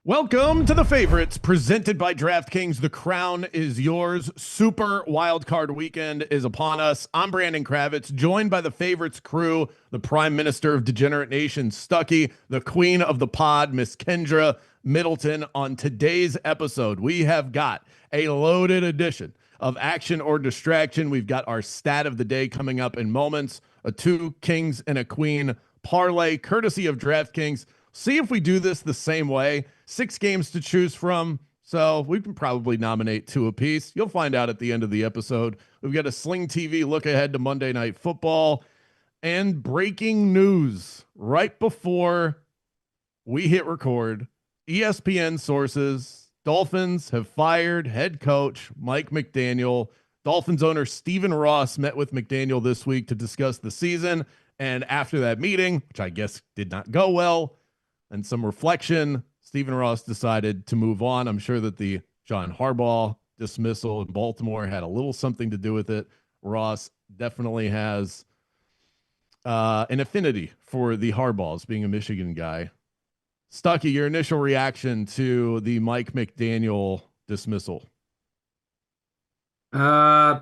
Welcome to the favorites presented by DraftKings. The crown is yours. Super wildcard weekend is upon us. I'm Brandon Kravitz, joined by the favorites crew, the Prime Minister of Degenerate Nation, Stuckey, the Queen of the Pod, Miss Kendra Middleton. On today's episode, we have got a loaded edition of Action or Distraction. We've got our stat of the day coming up in moments, a two Kings and a Queen parlay, courtesy of DraftKings. See if we do this the same way. 6 games to choose from, so we can probably nominate 2 apiece. You'll find out at the end of the episode. We've got a Sling TV look ahead to Monday Night Football and breaking news right before we hit record. ESPN sources, Dolphins have fired head coach Mike McDaniel. Dolphins owner Stephen Ross met with McDaniel this week to discuss the season, and after that meeting, which I guess did not go well, and some reflection, Stephen Ross decided to move on. I'm sure that the John Harbaugh dismissal in Baltimore had a little something to do with it. Ross definitely has an affinity for the Harbaughs, being a Michigan guy. Stuckey, your initial reaction to the Mike McDaniel dismissal? I'm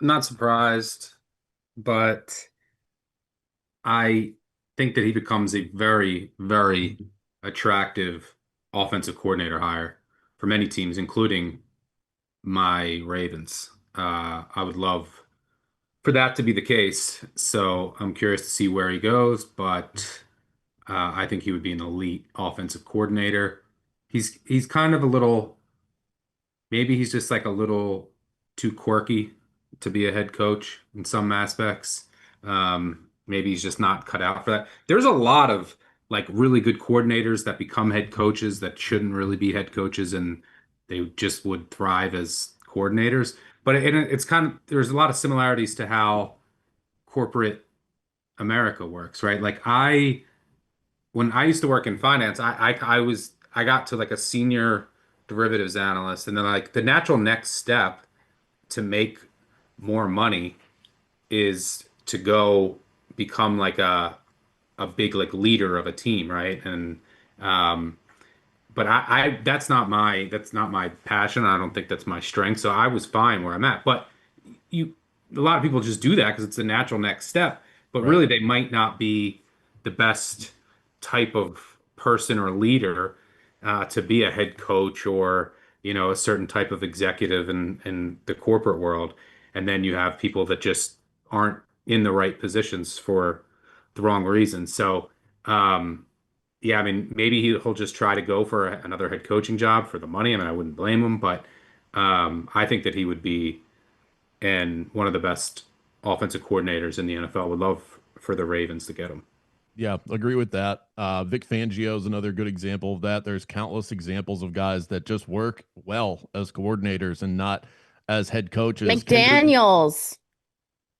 not surprised, but I think that he becomes a very, very attractive offensive coordinator hire for many teams, including my Ravens. I would love for that to be the case. So I'm curious to see where he goes, but I think he would be an elite offensive coordinator. He's kind of a little, maybe he's just like a little too quirky to be a head coach in some aspects. Maybe he's just not cut out for that. There's a lot of like really good coordinators that become head coaches that shouldn't really be head coaches, and they just would thrive as coordinators. But it's kind of there's a lot of similarities to how corporate America works, right? Like when I used to work in finance, I got to like a senior derivatives analyst, and then like the natural next step to make more money is to go become like a big like leader of a team, right? And um, but I that's not my passion. I don't think that's my strength. So I was fine where I'm at. But you a lot of people just do that because it's a natural next step. But Right. really they might not be the best type of person or leader to be a head coach or a certain type of executive in the corporate world. And then you have people that just aren't in the right positions for the wrong reasons. So yeah, I mean, maybe he'll just try to go for another head coaching job for the money. I mean, I wouldn't blame him, but I think that he would be one of the best offensive coordinators in the NFL. Would love for the Ravens to get him. Yeah, agree with that. Vic Fangio is another good example of that. There's countless examples of guys that just work well as coordinators and not as head coaches. Kendra, McDaniels.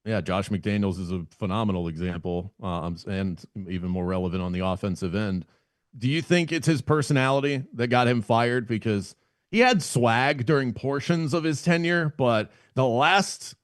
yeah, Josh McDaniels is a phenomenal example, and even more relevant on the offensive end. Do you think it's his personality that got him fired? Because he had swag during portions of his tenure, but the last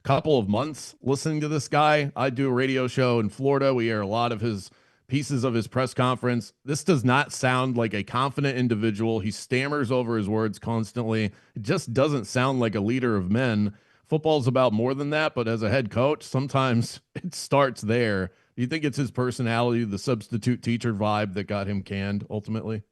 couple of months listening to this guy, I do a radio show in Florida. We air a lot of his pieces of his press conference. This does not sound like a confident individual. He stammers over his words constantly. It just doesn't sound like a leader of men. Football's about more than that, but as a head coach, sometimes it starts there. Do you think it's his personality, the substitute teacher vibe that got him canned ultimately?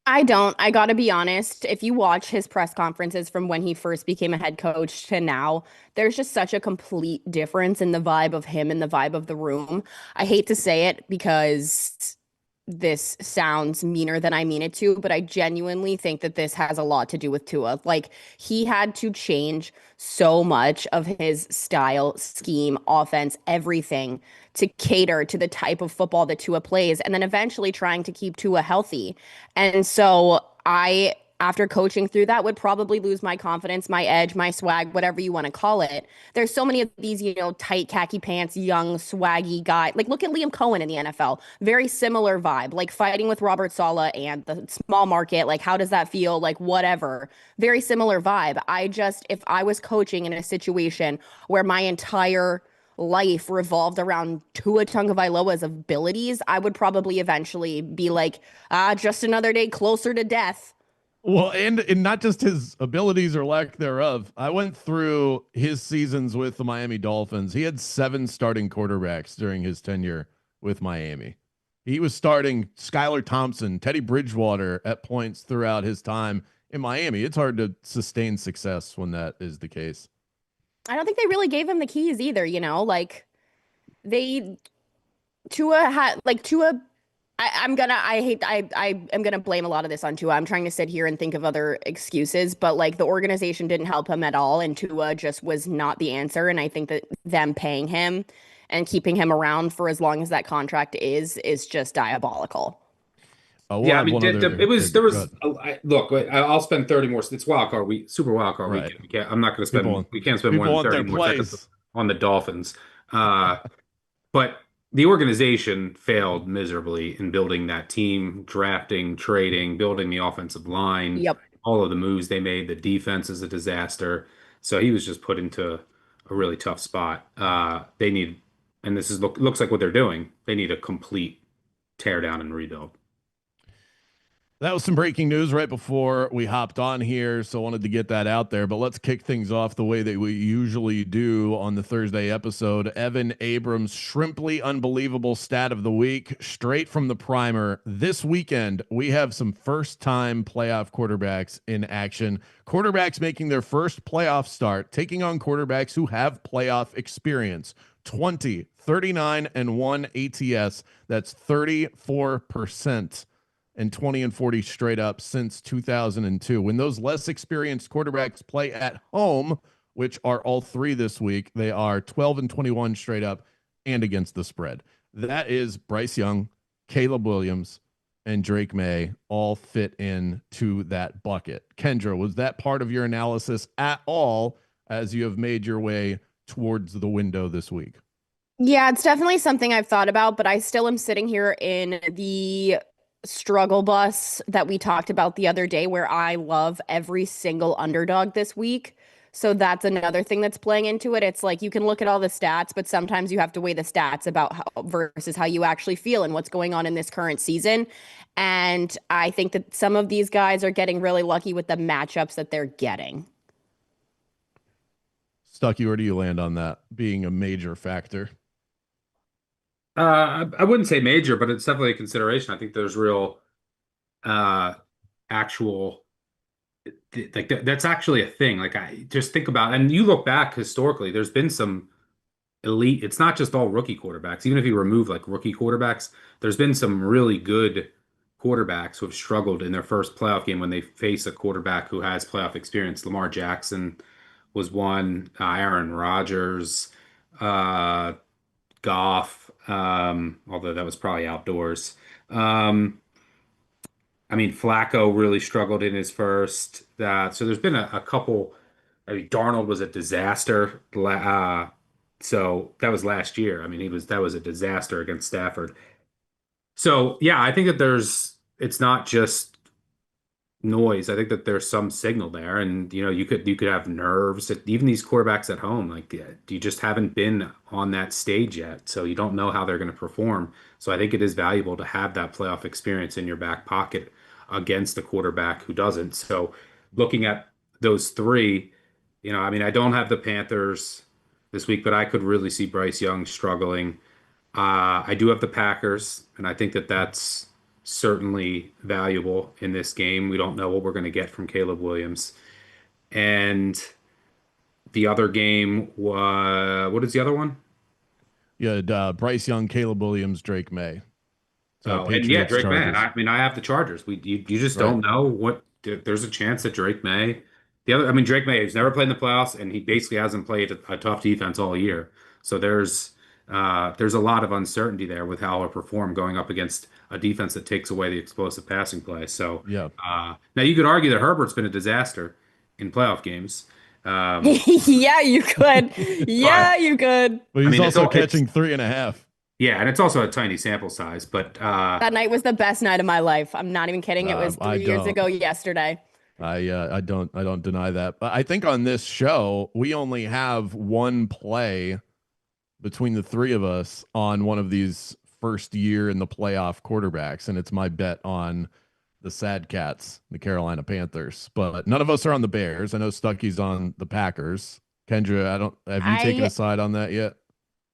I don't. I gotta be honest. If you watch his press conferences from when he first became a head coach to now, there's just such a complete difference in the vibe of him and the vibe of the room. I hate to say it because this sounds meaner than I mean it to, but I genuinely think that this has a lot to do with Tua. Like, he had to change so much of his style, scheme, offense, everything to cater to the type of football that Tua plays, and then eventually trying to keep Tua healthy. And so after coaching through that, would probably lose my confidence, my edge, my swag, whatever you want to call it. There's so many of these, tight khaki pants, young, swaggy guy. Like, look at Liam Cohen in the NFL. Very similar vibe, like fighting with Robert Saleh and the small market. Like, how does that feel? Like, whatever. Very similar vibe. If I was coaching in a situation where my entire life revolved around Tua Tagovailoa's abilities, I would probably eventually be like, just another day closer to death. Well, and not just his abilities or lack thereof. I went through his seasons with the Miami Dolphins. He had 7 starting quarterbacks during his tenure with Miami. He was starting Skylar Thompson, Teddy Bridgewater at points throughout his time in Miami. It's hard to sustain success when that is the case. I don't think they really gave him the keys either, you know? Like they Tua had like Tua I am gonna blame a lot of this on Tua. I'm trying to sit here and think of other excuses, but like the organization didn't help him at all, and Tua just was not the answer. And I think that them paying him and keeping him around for as long as that contract is just diabolical. We'll Yeah, I have mean, one other. it was there Go was. ahead. Look, I'll spend 30 more. It's wild card week, super wild card Right. weekend. I'm not going to spend. People, We can't spend more people than want 30 their more seconds plays. on the Dolphins. But the organization failed miserably in building that team, drafting, trading, building the offensive line. Yep. All of the moves they made, the defense is a disaster. So he was just put into a really tough spot. They need, and this looks like what they're doing. They need a complete tear down and rebuild. That was some breaking news right before we hopped on here, so I wanted to get that out there. But let's kick things off the way that we usually do on the Thursday episode. Evan Abrams' shrimply unbelievable stat of the week, straight from the primer. This weekend, we have some first-time playoff quarterbacks in action. Quarterbacks making their first playoff start, taking on quarterbacks who have playoff experience. 20, 39, and 1 ATS. That's 34%. And 20 and 40 straight up since 2002. When those less experienced quarterbacks play at home, which are all 3 this week, they are 12 and 21 straight up and against the spread. That is Bryce Young, Caleb Williams, and Drake May all fit in to that bucket. Kendra, was that part of your analysis at all as you have made your way towards the window this week? Yeah, it's definitely something I've thought about, but I still am sitting here in the struggle bus that we talked about the other day where I love every single underdog this week. So that's another thing that's playing into it. It's like you can look at all the stats, but sometimes you have to weigh the stats about how versus how you actually feel and what's going on in this current season. And I think that some of these guys are getting really lucky with the matchups that they're getting. Stuckey, where do you land on that being a major factor? I wouldn't say major, but it's definitely a consideration. I think there's real, actual, that's actually a thing. Like I just think about, and you look back historically, there's been some elite. It's not just all rookie quarterbacks. Even if you remove like rookie quarterbacks, there's been some really good quarterbacks who have struggled in their first playoff game when they face a quarterback who has playoff experience. Lamar Jackson was one, Aaron Rodgers, Goff, although that was probably outdoors. I mean, Flacco really struggled in his first. So there's been a couple. I mean, Darnold was a disaster. So that was last year. I mean, that was a disaster against Stafford. So yeah, I think that it's not just noise. I think that there's some signal there, and you could have nerves. Even these quarterbacks at home, like you just haven't been on that stage yet, so you don't know how they're going to perform. So I think it is valuable to have that playoff experience in your back pocket against a quarterback who doesn't. So looking at those 3, I mean, I don't have the Panthers this week, but I could really see Bryce Young struggling. I do have the Packers, and I think that that's certainly valuable in this game. We don't know what we're going to get from Caleb Williams. And the other game, what is the other one? You had Bryce Young, Caleb Williams, Drake May. So Oh, and yeah, Patriots, Drake May. And Chargers. I mean, I have the Chargers. You just Right. don't know what. There's a chance that Drake May, I mean, Drake May has never played in the playoffs, and he basically hasn't played a tough defense all year. So there's a lot of uncertainty there with how he'll perform going up against a defense that takes away the explosive passing play. So Yeah. now you could argue that Herbert's been a disaster in playoff games. Yeah, you could. Yeah, But you could. But I he's mean, also catching 3.5. yeah, and it's also a tiny sample size. But That night was the best night of my life. I'm not even kidding. It was I 3 years don't. ago yesterday. I don't deny that. But I think on this show we only have one play between the three of us on one of these first year in the playoff quarterbacks, and it's my bet on the Sad Cats, the Carolina Panthers. But none of us are on the Bears. I know Stuckey's on the Packers. Kendra, I don't have you taken a I side on that yet?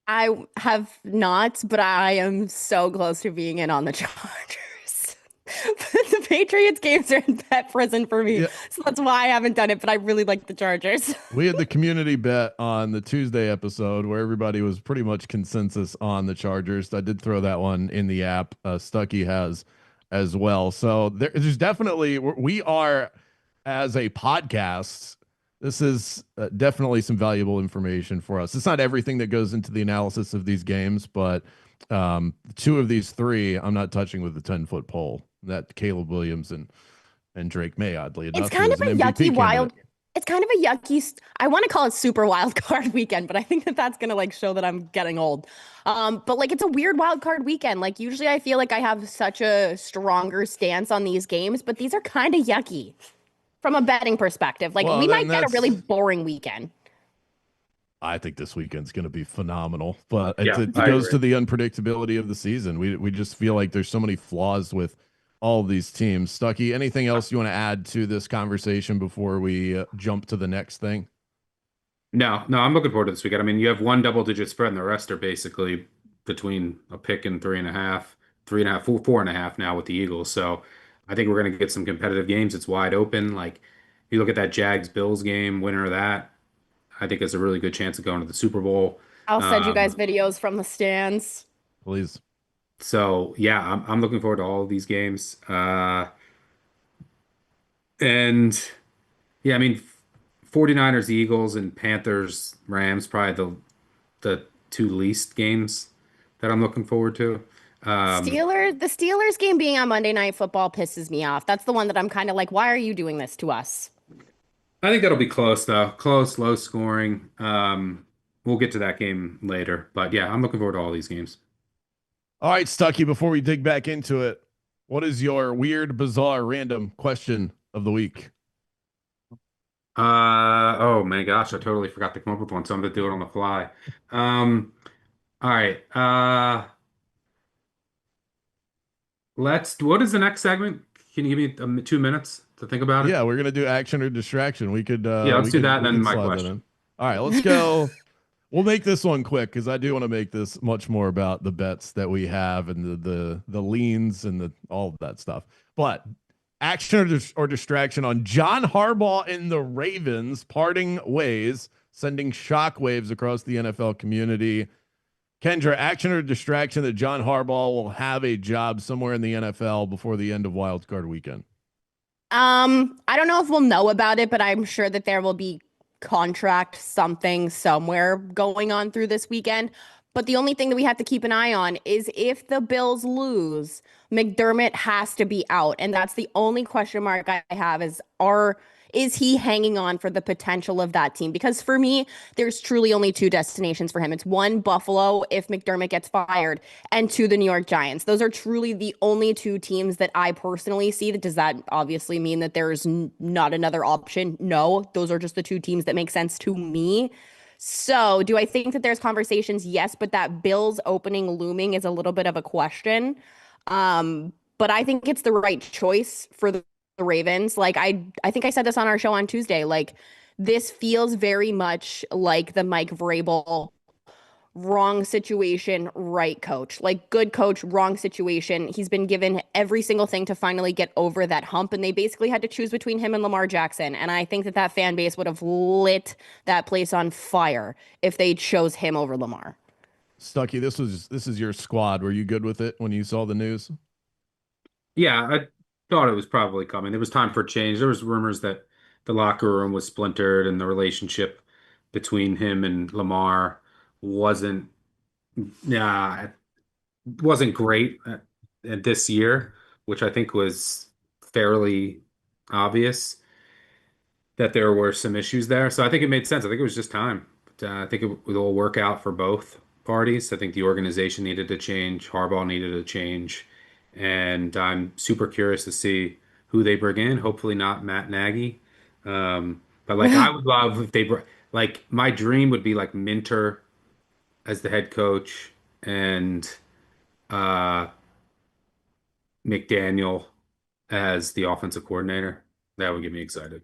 I have not, but I am so close to being in on the Chargers. The Patriots games are in pet prison for me, Yeah, so that's why I haven't done it. But I really like the Chargers. we had the community bet on the Tuesday episode where everybody was pretty much consensus on the Chargers. I did throw that one in the app. Stuckey has as well. So there's definitely we are as a podcast. This is definitely some valuable information for us. It's not everything that goes into the analysis of these games, but two of these three, I'm not touching with the 10-foot pole. That Caleb Williams and Drake May, oddly It's enough, who kind is of an a MVP yucky candidate. wild. It's kind of a yucky. I want to call it super wild card weekend, but I think that that's gonna like show that I'm getting old. But like it's a weird wild card weekend. Like usually I feel like I have such a stronger stance on these games, but these are kind of yucky from a betting perspective. Like Well, we then might get a really that's boring weekend. I think this weekend's going to be phenomenal, but Yeah, it I goes agree. to the unpredictability of the season. We just feel like there's so many flaws with all of these teams. Stuckey, anything else you want to add to this conversation before we jump to the next thing? No, no, I'm looking forward to this weekend. I mean, you have one double-digit spread, and the rest are basically between a pick and 3.5, 3.5, 4.5 now with the Eagles. So I think we're going to get some competitive games. It's wide open. Like you look at that Jags Bills game, winner of that, I think has a really good chance of going to the Super Bowl. I'll send you guys Um, videos from the stands. Please. so yeah, I'm looking forward to all of these games. And yeah, I mean, 49ers, Eagles, and Panthers, Rams, probably the two least games that I'm looking forward to. Um, The Steelers game being on Monday Night Football pisses me off. That's the one that I'm kind of like, why are you doing this to us? I think that'll be close though. Close, low scoring. We'll get to that game later. But yeah, I'm looking forward to all these games. All right, Stuckey, before we dig back into it, what is your weird, bizarre, random question of the week? Oh my gosh, I totally forgot to come up with one, so I'm gonna do it on the fly. All right. What is the next segment? Can you give me 2 minutes to think about it? Yeah, we're gonna do action or distraction. We could Yeah, let's do that and we then could my slide that question. in. All right, let's go. We'll make this one quick because I do want to make this much more about the bets that we have and the leans and the all of that stuff. But action or distraction on John Harbaugh and the Ravens parting ways, sending shockwaves across the NFL community. Kendra, action or distraction that John Harbaugh will have a job somewhere in the NFL before the end of Wild Card Weekend. I don't know if we'll know about it, but I'm sure that there will be contract something somewhere going on through this weekend. But the only thing that we have to keep an eye on is if the Bills lose, McDermott has to be out. And that's the only question mark I have is he hanging on for the potential of that team? Because for me, there's truly only two destinations for him. It's one, Buffalo, if McDermott gets fired, and two, the New York Giants. Those are truly the only two teams that I personally see. Does that obviously mean that there's not another option? No, those are just the two teams that make sense to me. So, do I think that there's conversations? Yes, but that Bills opening looming is a little bit of a question. But I think it's the right choice for the Ravens. Like I think I said this on our show on Tuesday. Like this feels very much like the Mike Vrabel wrong situation, right coach. Like good coach, wrong situation. He's been given every single thing to finally get over that hump, and they basically had to choose between him and Lamar Jackson. And I think that that fan base would have lit that place on fire if they chose him over Lamar. Stuckey, this is your squad. Were you good with it when you saw the news? Yeah, I thought it was probably coming. There was time for change. There was rumors that the locker room was splintered and the relationship between him and Lamar wasn't yeah, wasn't great this year, which I think was fairly obvious that there were some issues there. So I think it made sense. I think it was just time. I think it would all work out for both parties. I think the organization needed to change, Harbaugh needed to change, and I'm super curious to see who they bring in. Hopefully not Matt Nagy. But like I would love if they like my dream would be like Minter as the head coach and uh, McDaniel as the offensive coordinator, that would get me excited.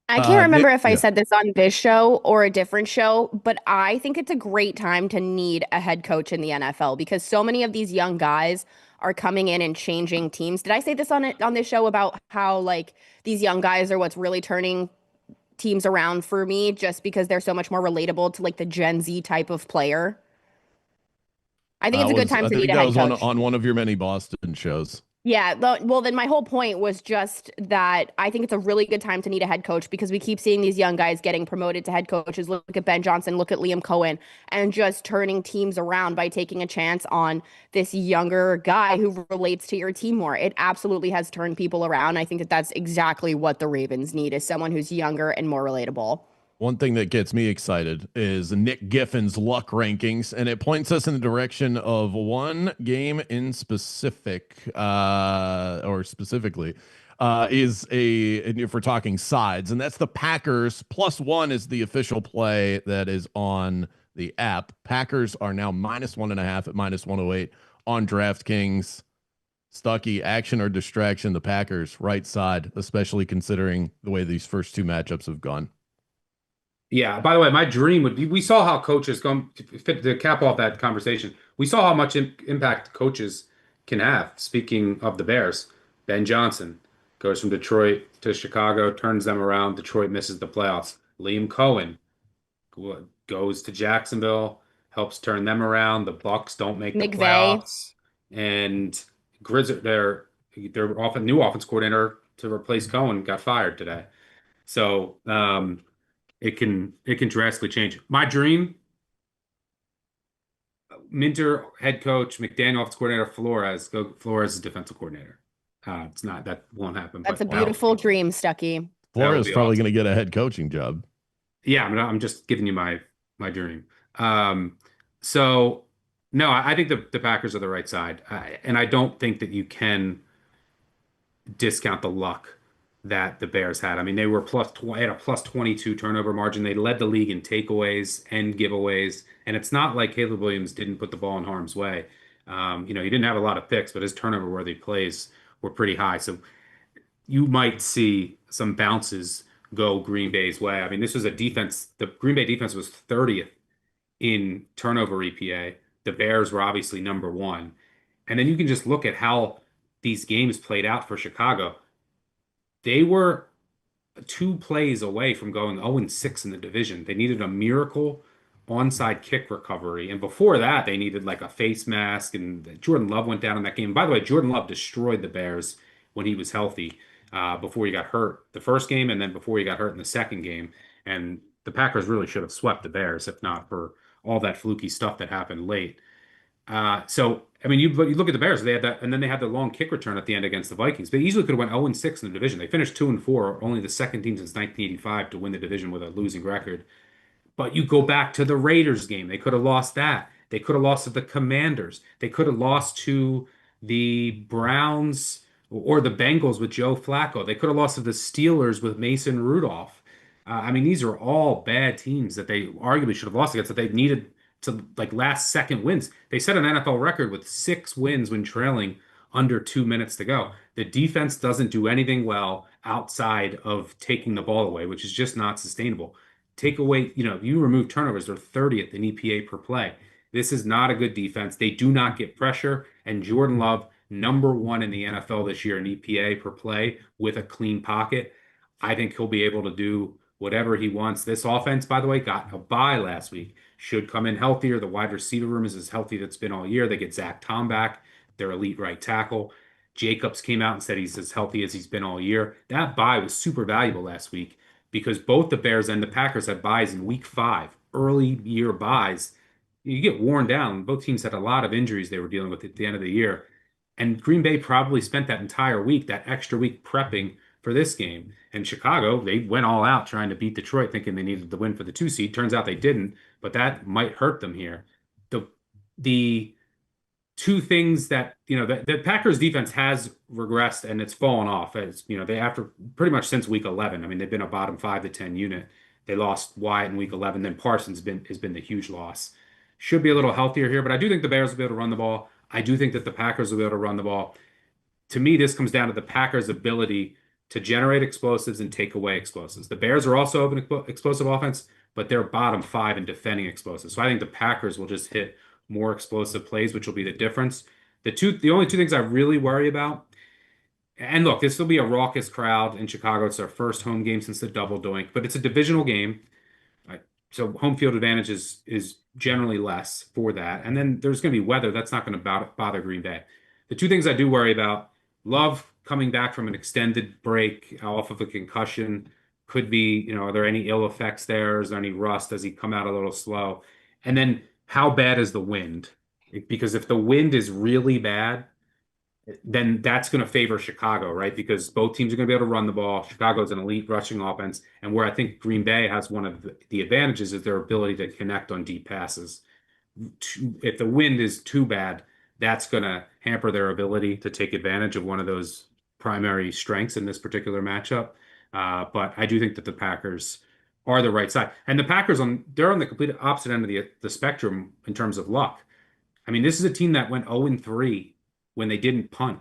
I can't remember Nick, if I yeah. said this on this show or a different show, but I think it's a great time to need a head coach in the NFL because so many of these young guys are coming in and changing teams. Did I say this on this show about how like these young guys are what's really turning teams around for me just because they're so much more relatable to like the Gen Z type of player? I think it's a good time I to need think a that head was coach. on one of your many Boston shows. Yeah, well, then my whole point was just that I think it's a really good time to need a head coach because we keep seeing these young guys getting promoted to head coaches. Look at Ben Johnson, look at Liam Cohen, and just turning teams around by taking a chance on this younger guy who relates to your team more. It absolutely has turned people around. I think that that's exactly what the Ravens need is someone who's younger and more relatable. One thing that gets me excited is Nick Giffin's luck rankings, and it points us in the direction of one game in specific, or specifically, is and if we're talking sides, and that's the Packers. +1 is the official play that is on the app. Packers are now -1.5 at -108 on DraftKings. Stuckey, action or distraction, the Packers, right side, especially considering the way these first two matchups have gone. Yeah, by the way, my dream would be we saw how coaches come to cap off that conversation. We saw how much impact coaches can have. Speaking of the Bears, Ben Johnson goes from Detroit to Chicago, turns them around. Detroit misses the playoffs. Liam Cohen goes to Jacksonville, helps turn them around. The Bucks don't make the McVay, playoffs, and Grizz, their new offense coordinator to replace Cohen got fired today. So it can drastically change. My dream, Minter head coach, McDaniel offensive coordinator, Flores is defensive coordinator. It's not that won't happen, that's a but beautiful dream, Stuckey. that would Flores is be probably going awesome. to get a head coaching job. Yeah, I'm just giving you my dream. Um, so no, I think the Packers are the right side, and I don't think that you can discount the luck that the Bears had. I mean, they were had a +22 turnover margin. They led the league in takeaways and giveaways, and it's not like Caleb Williams didn't put the ball in harm's way. He didn't have a lot of picks, but his turnover-worthy plays were pretty high. So you might see some bounces go Green Bay's way. I mean, this was a defense. The Green Bay defense was 30th in turnover EPA. The Bears were obviously number one. And then you can just look at how these games played out for Chicago. They were 2 plays away from going 0-6 in the division. They needed a miracle onside kick recovery. And before that, they needed like a face mask. And Jordan Love went down in that game. By the way, Jordan Love destroyed the Bears when he was healthy, before he got hurt the first game and then before he got hurt in the second game. And the Packers really should have swept the Bears if not for all that fluky stuff that happened late. So I mean, you look at the Bears; they had that, and then they had the long kick return at the end against the Vikings. They easily could have went 0-6 in the division. They finished 2-4, only the second team since 1985 to win the division with a losing record. But you go back to the Raiders game. They could have lost that. They could have lost to the Commanders. They could have lost to the Browns or the Bengals with Joe Flacco. They could have lost to the Steelers with Mason Rudolph. I mean, these are all bad teams that they arguably should have lost against that they needed to like last second wins. They set an NFL record with 6 wins when trailing under 2 minutes to go. The defense doesn't do anything well outside of taking the ball away, which is just not sustainable. Take away, you remove turnovers, they're 30th in EPA per play. This is not a good defense. They do not get pressure. And Jordan Love, number one in the NFL this year in EPA per play with a clean pocket. I think he'll be able to do whatever he wants. This offense, by the way, got a bye last week. Should come in healthier. The wide receiver room is as healthy as it's been all year. They get Zach Tom back, their elite right tackle. Jacobs came out and said he's as healthy as he's been all year. That bye was super valuable last week because both the Bears and the Packers had byes in week 5, early year byes. You get worn down. Both teams had a lot of injuries they were dealing with at the end of the year. And Green Bay probably spent that entire week, that extra week prepping for this game. And Chicago, they went all out trying to beat Detroit, thinking they needed the win for the 2 seed. Turns out they didn't, but that might hurt them here. The two things that the Packers defense has regressed and it's fallen off as they after pretty much since week 11. I mean, they've been a bottom 5 to 10 unit. They lost Wyatt in week 11, then Parsons has been the huge loss. should be a little healthier here, but I do think the Bears will be able to run the ball. I do think that the Packers will be able to run the ball. To me, this comes down to the Packers' ability to generate explosives and take away explosives. The Bears are also an explosive offense, but they're bottom five in defending explosives. So I think the Packers will just hit more explosive plays, which will be the difference. The only two things I really worry about, and look, this will be a raucous crowd in Chicago. It's their first home game since the double doink, but it's a divisional game. Right? So home field advantage is generally less for that. And then there's going to be weather. That's not going to bother Green Bay. The two things I do worry about, Love coming back from an extended break off of a concussion could be, are there any ill effects there? Is there any rust? Does he come out a little slow? And then how bad is the wind? Because if the wind is really bad, then that's going to favor Chicago, right? Because both teams are going to be able to run the ball. Chicago's an elite rushing offense. And where I think Green Bay has one of the advantages is their ability to connect on deep passes. If the wind is too bad, that's going to hamper their ability to take advantage of one of those primary strengths in this particular matchup. But I do think that the Packers are the right side. And the Packers, they're on the complete opposite end of the spectrum in terms of luck. I mean, this is a team that went 0-3 when they didn't punt.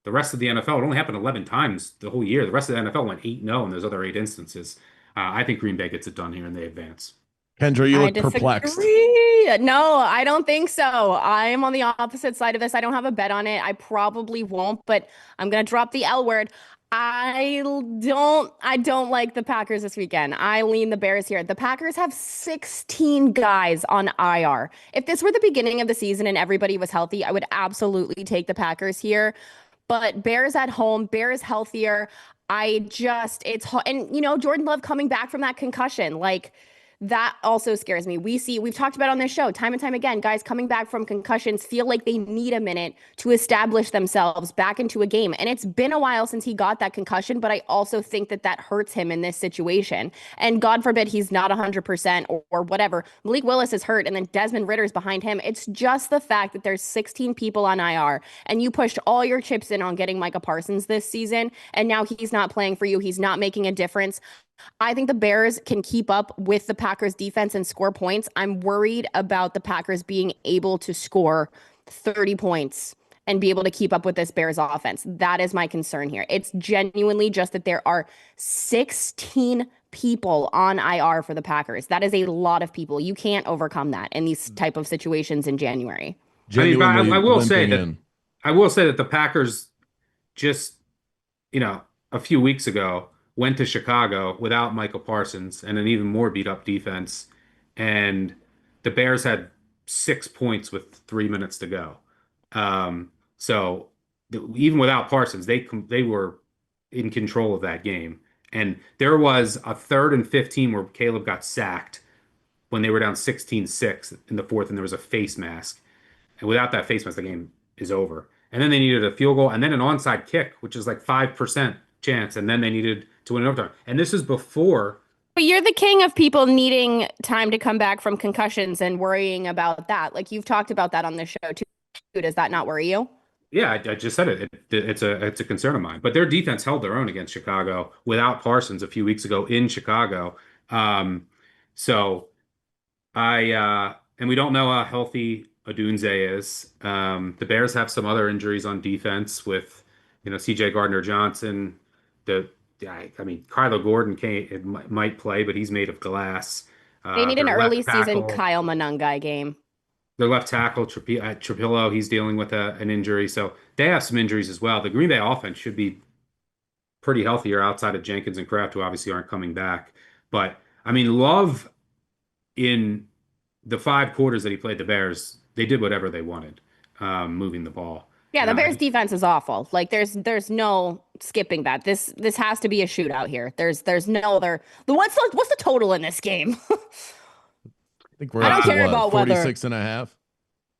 The rest of the NFL, it only happened 11 times the whole year. The rest of the NFL went 8-0 in those other 8 instances. I think Green Bay gets it done here and they advance. Kendra, you I look perplexed. disagree. No, I don't think so. I'm on the opposite side of this. I don't have a bet on it. I probably won't, but I'm gonna drop the L word. I don't like the Packers this weekend. I lean the Bears here. The Packers have 16 guys on IR. If this were the beginning of the season and everybody was healthy, I would absolutely take the Packers here. But Bears at home, Bears healthier. It's and Jordan Love coming back from that concussion, like that also scares me. We've talked about on this show time and time again, guys coming back from concussions feel like they need a minute to establish themselves back into a game. And it's been a while since he got that concussion, but I also think that that hurts him in this situation. And God forbid he's not 100% or whatever. Malik Willis is hurt and then Desmond Ritter's behind him. It's just the fact that there's 16 people on IR and you pushed all your chips in on getting Micah Parsons this season. And now he's not playing for you. He's not making a difference. I think the Bears can keep up with the Packers defense and score points. I'm worried about the Packers being able to score 30 points and be able to keep up with this Bears offense. That is my concern here. It's genuinely just that there are 16 people on IR for the Packers. That is a lot of people. You can't overcome that in these type of situations in January. Genuinely I will say limping that in. I will say that the Packers just, a few weeks ago went to Chicago without Michael Parsons and an even more beat up defense. And the Bears had 6 points with 3 minutes to go. So even without Parsons, they were in control of that game. And there was a 3rd and 15 where Caleb got sacked when they were down 16-6 in the fourth, and there was a face mask. And without that face mask, the game is over. And then they needed a field goal and then an onside kick, which is like 5% chance. And then they needed to win in overtime. And this is before. But you're the king of people needing time to come back from concussions and worrying about that. Like you've talked about that on the show too. Does that not worry you? Yeah, I just said it. It's a concern of mine. But their defense held their own against Chicago without Parsons a few weeks ago in Chicago. So and we don't know how healthy Odunze is. The Bears have some other injuries on defense with, CJ Gardner-Johnson. Kyler Gordon might play, but he's made of glass. They need an Their early left season tackle, Kyle Monangai game. their left tackle Trapillo, he's dealing with an injury, so they have some injuries as well. The Green Bay offense should be pretty healthier outside of Jenkins and Kraft, who obviously aren't coming back. But Love in the 5 quarters that he played the Bears, they did whatever they wanted, moving the ball. Yeah, the Uh, Bears defense is awful. Like there's no skipping that. This has to be a shootout here. There's no other. What's the total in this game? I think we're I up don't to care what, about weather. 46 and a half?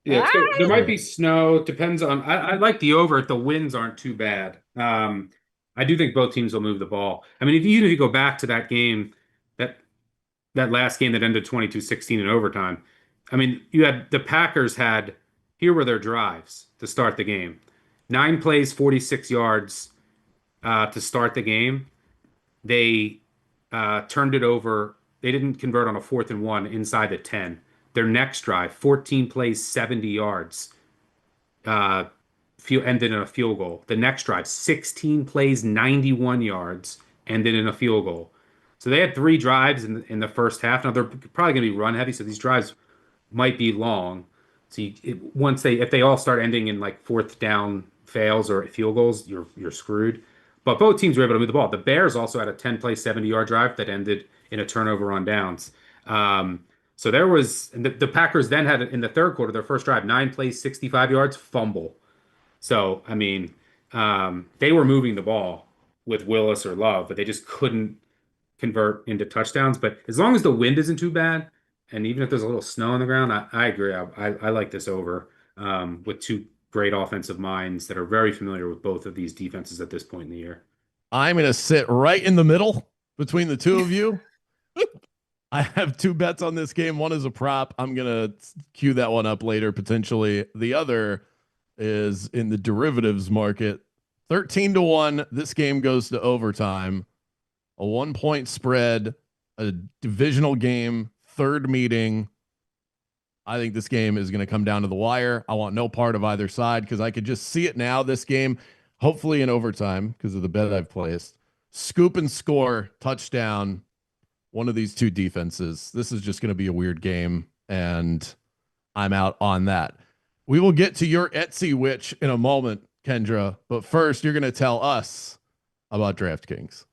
Yeah, there Ah! might be snow. It depends on. I like the over if the winds aren't too bad. I do think both teams will move the ball. Even if you go back to that game, that that last game that ended 22-16 in overtime, you had the Packers had here were their drives to start the game. 9 plays, 46 yards to start the game. They turned it over. They didn't convert on a 4th and 1 inside the 10. Their next drive, 14 plays, 70 yards, uh, ended in a field goal. The next drive, 16 plays, 91 yards, ended in a field goal. So they had 3 drives in the first half. Now they're probably going to be run heavy, so these drives might be long. So if they all start ending in like fourth down fails or field goals, you're screwed. But both teams were able to move the ball. The Bears also had a 10-play, 70-yard drive that ended in a turnover on downs. So there was the Packers then had in the third quarter their first drive, 9 plays, 65 yards, fumble. So I mean, they were moving the ball with Willis or Love, but they just couldn't convert into touchdowns. But as long as the wind isn't too bad, and even if there's a little snow on the ground, I agree. I like this over with two great offensive minds that are very familiar with both of these defenses at this point in the year. I'm going to sit right in the middle between the two of you. I have 2 bets on this game. One is a prop. I'm going to cue that one up later, potentially. The other is in the derivatives market. 13-1. This game goes to overtime. A 1-point spread, a divisional game, third meeting. I think this game is going to come down to the wire. I want no part of either side because I could just see it now. This game, hopefully in overtime because of the bet I've placed. Scoop and score, touchdown, one of these two defenses. This is just going to be a weird game, and I'm out on that. We will get to your Etsy witch in a moment, Kendra, but first you're going to tell us about DraftKings.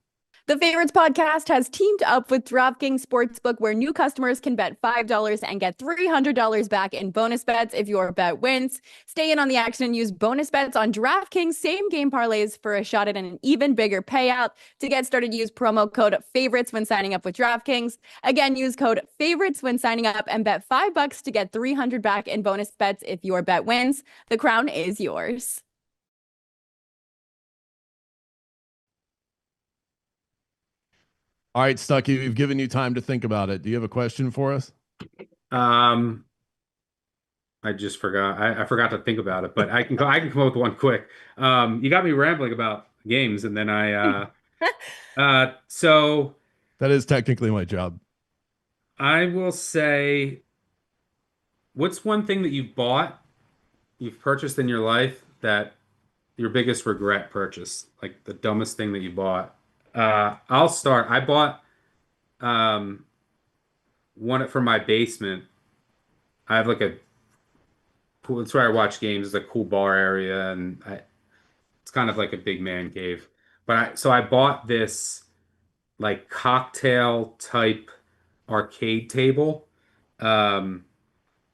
The Favorites podcast has teamed up with DraftKings Sportsbook, where new customers can bet $5 and get $300 back in bonus bets if your bet wins. Stay in on the action and use bonus bets on DraftKings same game parlays for a shot at an even bigger payout. To get started, use promo code Favorites when signing up with DraftKings. Again, use code Favorites when signing up and bet $5 to get $300 back in bonus bets if your bet wins. The crown is yours. All right, Stuckey, we've given you time to think about it. Do you have a question for us? I just forgot. I forgot to think about it, but I can come up with one quick. You got me rambling about games, and then so that is technically my job. I will say, what's one thing that you've purchased in your life that your biggest regret purchase, like the dumbest thing that you bought? I'll start. I bought one for my basement. I have like a cool, it's where I watch games. It's a cool bar area, and it's kind of like a big man cave. So I bought this like cocktail type arcade table. And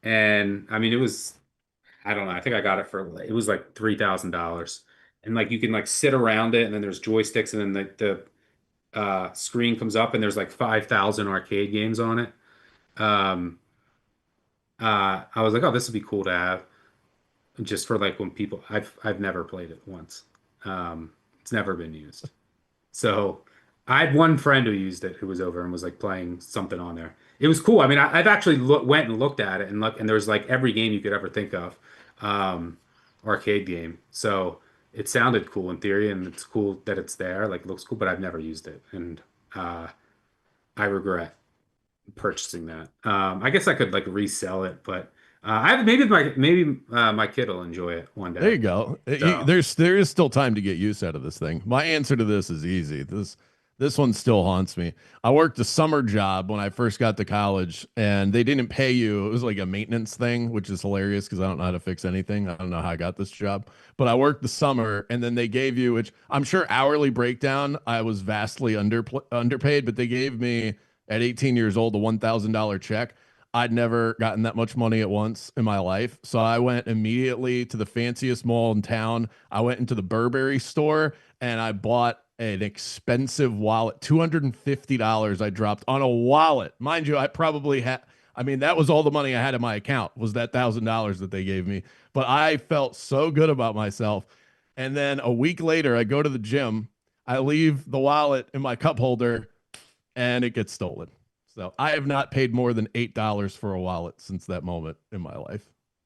I mean, I don't know. I think I got it was like $3,000. And like you can like sit around it, and then there's joysticks, and then the screen comes up, and there's like 5,000 arcade games on it. I was like, oh, this would be cool to have, just for like when people. I've never played it once. It's never been used. So I had one friend who used it, who was over and was like playing something on there. It was cool. I mean, I've actually went and looked at it, and there's like every game you could ever think of, arcade game. So it sounded cool in theory, and it's cool that it's there. Like, it looks cool, but I've never used it, and I regret purchasing that. I guess I could like resell it, but my kid will enjoy it one day. There you go. So. There is still time to get use out of this thing. My answer to this is easy. This one still haunts me. I worked a summer job when I first got to college, and they didn't pay you. It was like a maintenance thing, which is hilarious because I don't know how to fix anything. I don't know how I got this job, but I worked the summer, and then they gave you, which I'm sure hourly breakdown, I was vastly underpaid, but they gave me at 18 years old a $1,000 check. I'd never gotten that much money at once in my life. So I went immediately to the fanciest mall in town. I went into the Burberry store, and I bought an expensive wallet. $250 I dropped on a wallet. Mind you, I probably had, I mean, that was all the money I had in my account, was that $1,000 that they gave me. But I felt so good about myself. And then a week later, I go to the gym. I leave the wallet in my cup holder, and it gets stolen. So I have not paid more than $8 for a wallet since that moment in my life.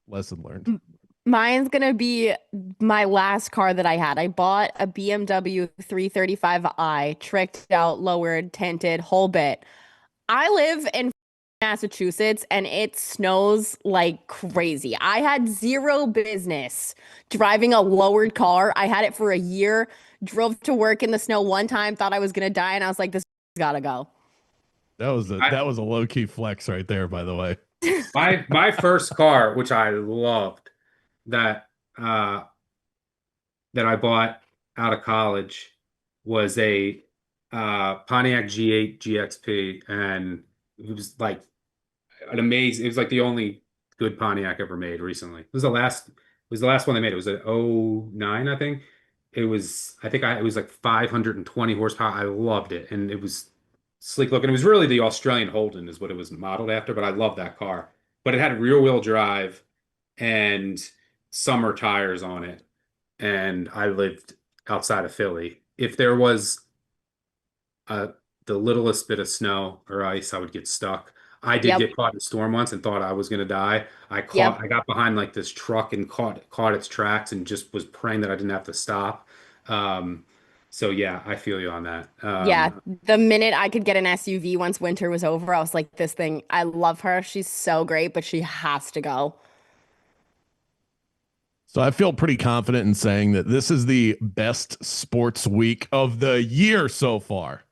Lesson learned. Mine's going to be my last car that I had. I bought a BMW 335i, tricked out, lowered, tinted, whole bit. I live in Massachusetts and it snows like crazy. I had zero business driving a lowered car. I had it for a year, drove to work in the snow one time, thought I was gonna die, and I was like, this gotta go. I, That was a low key flex right there, by the way. my first car, which I loved, that uh that I bought out of college was a Pontiac G8 GXP, and it was like an amazing. It was like the only good Pontiac ever made recently. It was the last one they made. It was an '09, I think. It was like 520 horsepower. I loved it, and it was sleek looking. It was really the Australian Holden is what it was modeled after, but I love that car. But it had rear wheel drive and summer tires on it, and I lived outside of Philly. If there was uh, the littlest bit of snow or ice, I would get stuck. I did Yep. get caught in a storm once and thought I was going to die. Yep. I got behind like this truck and caught its tracks and just was praying that I didn't have to stop. Um, so yeah, I feel you on that. Yeah. The minute I could get an SUV once winter was over, I was like, this thing, I love her. She's so great, but she has to go. So I feel pretty confident in saying that this is the best sports week of the year so far.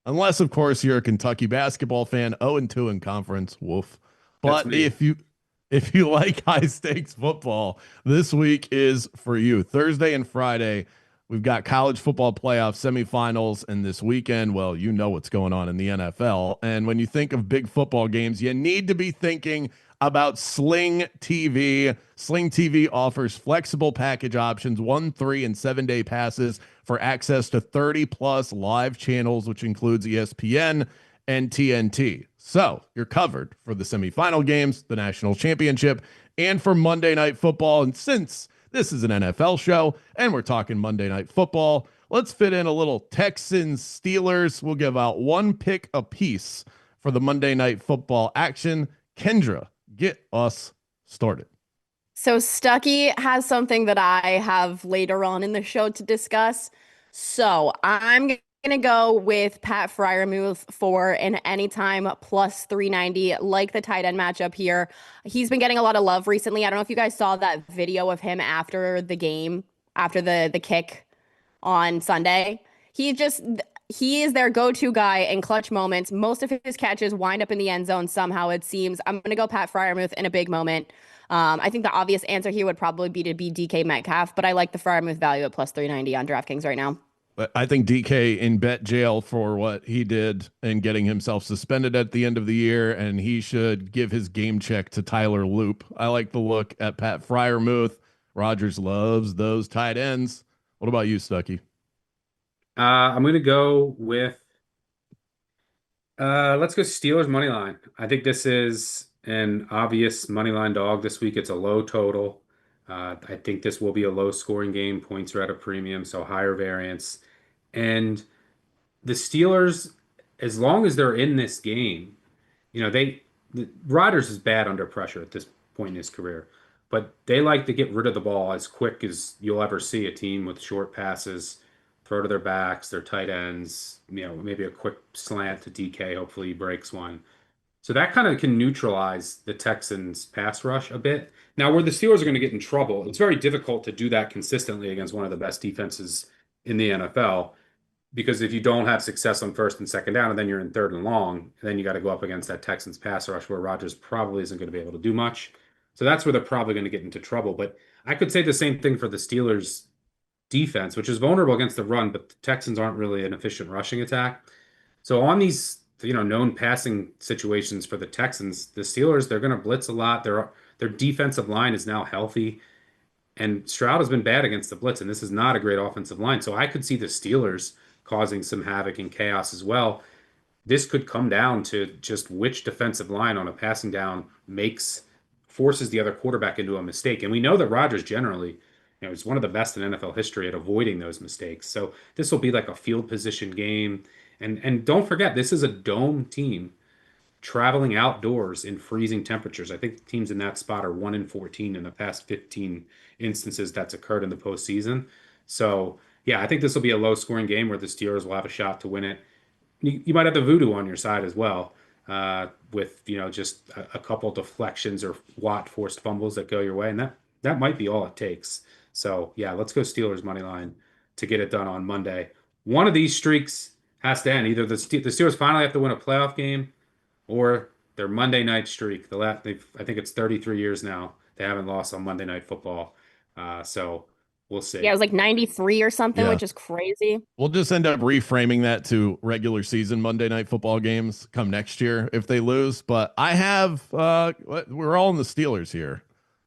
Unless, of course, you're a Kentucky basketball fan, 0-2 in conference. Woof. That's But me. if you like high stakes football, this week is for you. Thursday and Friday, we've got college football playoff semifinals, and this weekend, well, you know what's going on in the NFL. And when you think of big football games, you need to be thinking about Sling TV. Sling TV offers flexible package options, 1, 3, and 7-day passes for access to 30 plus live channels, which includes ESPN and TNT. So you're covered for the semifinal games, the national championship, and for Monday Night Football. And since this is an NFL show and we're talking Monday Night Football, let's fit in a little Texans Steelers. We'll give out one pick apiece for the Monday Night Football action. Kendra, get us started. So Stuckey has something that I have later on in the show to discuss. So I'm gonna go with Pat Fryermuth for an anytime plus 390, like the tight end matchup here. He's been getting a lot of love recently. I don't know if you guys saw that video of him after the game, after the kick on Sunday. He is their go-to guy in clutch moments. Most of his catches wind up in the end zone somehow, it seems. I'm going to go Pat Fryermuth in a big moment. I think the obvious answer here would probably be to be DK Metcalf, but I like the Fryermuth value at plus 390 on DraftKings right now. But I think DK in bet jail for what he did and getting himself suspended at the end of the year, and he should give his game check to Tyler Loop. I like the look at Pat Fryermuth. Rodgers loves those tight ends. What about you, Stuckey? I'm going to go with let's go Steelers money line. I think this is an obvious money line dog this week. It's a low total. I think this will be a low scoring game. Points are at a premium, so higher variance. And the Steelers, as long as they're in this game, Rodgers is bad under pressure at this point in his career, but they like to get rid of the ball as quick as you'll ever see a team with short passes, throw to their backs, their tight ends, maybe a quick slant to DK. Hopefully he breaks one. So that kind of can neutralize the Texans' pass rush a bit. Now, where the Steelers are going to get in trouble, it's very difficult to do that consistently against one of the best defenses in the NFL. Because if you don't have success on first and second down, and then you're in third and long, and then you got to go up against that Texans pass rush where Rodgers probably isn't going to be able to do much. So that's where they're probably going to get into trouble. But I could say the same thing for the Steelers defense, which is vulnerable against the run, but the Texans aren't really an efficient rushing attack. So on these, known passing situations for the Texans, the Steelers, they're going to blitz a lot. Their defensive line is now healthy. And Stroud has been bad against the blitz, and this is not a great offensive line. So I could see the Steelers causing some havoc and chaos as well. This could come down to just which defensive line on a passing down forces the other quarterback into a mistake. And we know that Rodgers generally, is one of the best in NFL history at avoiding those mistakes. So this will be like a field position game. And don't forget, this is a dome team traveling outdoors in freezing temperatures. I think teams in that spot are 1-14 in the past 15 instances that's occurred in the postseason. So, yeah, I think this will be a low scoring game where the Steelers will have a shot to win it. You might have the voodoo on your side as well. with just a couple deflections or Watt forced fumbles that go your way, and that might be all it takes. So yeah, let's go Steelers money line to get it done on Monday. One of these streaks has to end. Either the Steelers finally have to win a playoff game, or their Monday night streak. I think it's 33 years now they haven't lost on Monday Night Football. So we'll Yeah, it see. was like 93 or something, Yeah. which is crazy. We'll just end up reframing that to regular season Monday Night Football games come next year if they lose. But I have, we're all in the Steelers here.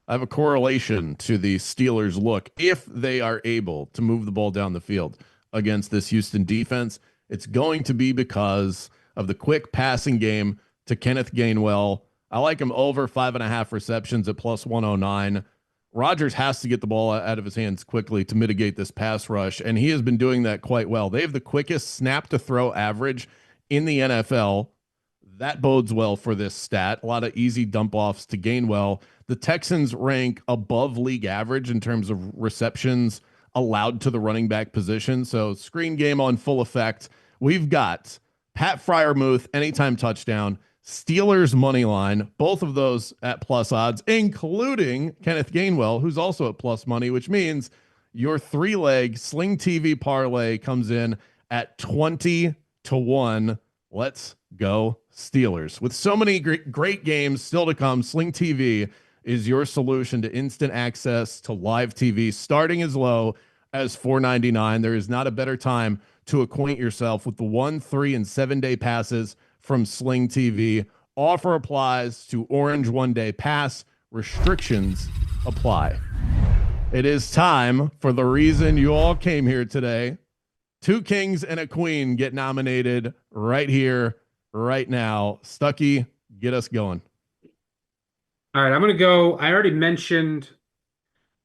I have a correlation to the Steelers look if they are able to move the ball down the field against this Houston defense. It's going to be because of the quick passing game to Kenneth Gainwell. I like him over 5.5 receptions at plus 109. Rodgers has to get the ball out of his hands quickly to mitigate this pass rush, and he has been doing that quite well. They have the quickest snap to throw average in the NFL. That bodes well for this stat. A lot of easy dump offs to Gainwell. The Texans rank above league average in terms of receptions allowed to the running back position. So screen game on full effect. We've got Pat Fryermuth, anytime touchdown, Steelers money line, both of those at plus odds, including Kenneth Gainwell, who's also at plus money, which means your 3-leg Sling TV parlay comes in at 20-1. Let's go Steelers. With so many great games still to come, Sling TV is your solution to instant access to live TV, starting as low as $4.99. There is not a better time to acquaint yourself with the 1, 3, and 7-day passes from Sling TV. Offer applies to Orange One-Day Pass. Restrictions apply. It is time for the reason you all came here today. 2 kings and a queen get nominated right here, right now. Stuckey, get us going. All right, I'm gonna go. I already mentioned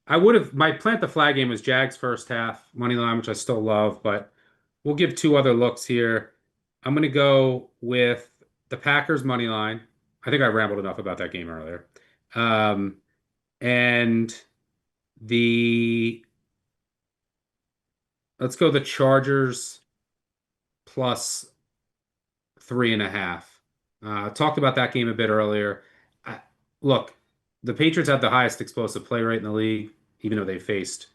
my plant the flag game was Jags first half money line, which I still love, but we'll give 2 other looks here. I'm gonna go with the Packers money line. I think I rambled enough about that game earlier. And the let's go the Chargers plus 3.5. Talked about that game a bit earlier. Look, the Patriots have the highest explosive play rate in the league, even though they faced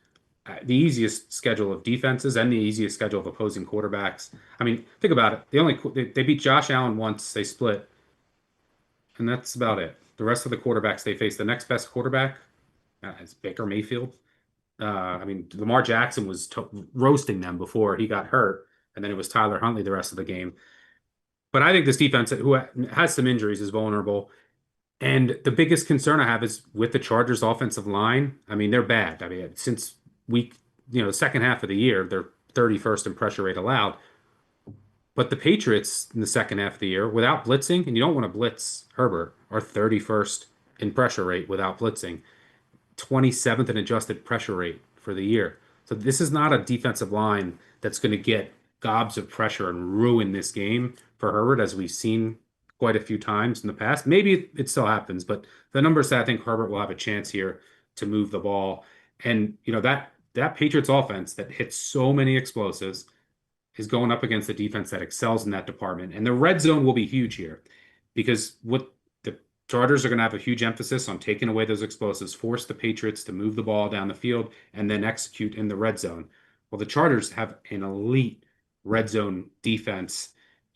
the easiest schedule of defenses and the easiest schedule of opposing quarterbacks. I mean, think about it. They beat Josh Allen once, they split, and that's about it. The rest of the quarterbacks they faced, the next best quarterback is Baker Mayfield. I mean, Lamar Jackson was roasting them before he got hurt, and then it was Tyler Huntley the rest of the game. But I think this defense, who has some injuries, is vulnerable. And the biggest concern I have is with the Chargers offensive line. I mean, they're bad. I mean, since the second half of the year, they're 31st in pressure rate allowed. But the Patriots in the second half of the year, without blitzing, and you don't want to blitz Herbert, are 31st in pressure rate without blitzing, 27th in adjusted pressure rate for the year. So this is not a defensive line that's going to get gobs of pressure and ruin this game for Herbert, as we've seen quite a few times in the past. Maybe it still happens, but the numbers say I think Herbert will have a chance here to move the ball. And that Patriots offense that hits so many explosives is going up against a defense that excels in that department. And the red zone will be huge here because what the Chargers are going to have a huge emphasis on taking away those explosives, force the Patriots to move the ball down the field, and then execute in the red zone. Well, the Chargers have an elite red zone defense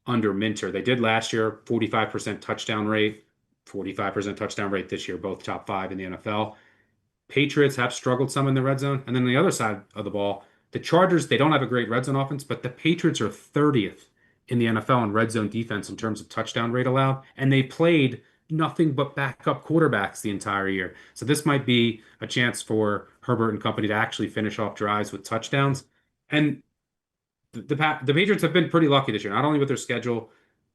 under Minter. They did last year, 45% touchdown rate, 45% touchdown rate this year, both top 5 in the NFL. Patriots have struggled some in the red zone. And then the other side of the ball, the Chargers, they don't have a great red zone offense, but the Patriots are 30th in the NFL in red zone defense in terms of touchdown rate allowed. And they played nothing but backup quarterbacks the entire year. So this might be a chance for Herbert and company to actually finish off drives with touchdowns. And the Patriots have been pretty lucky this year, not only with their schedule,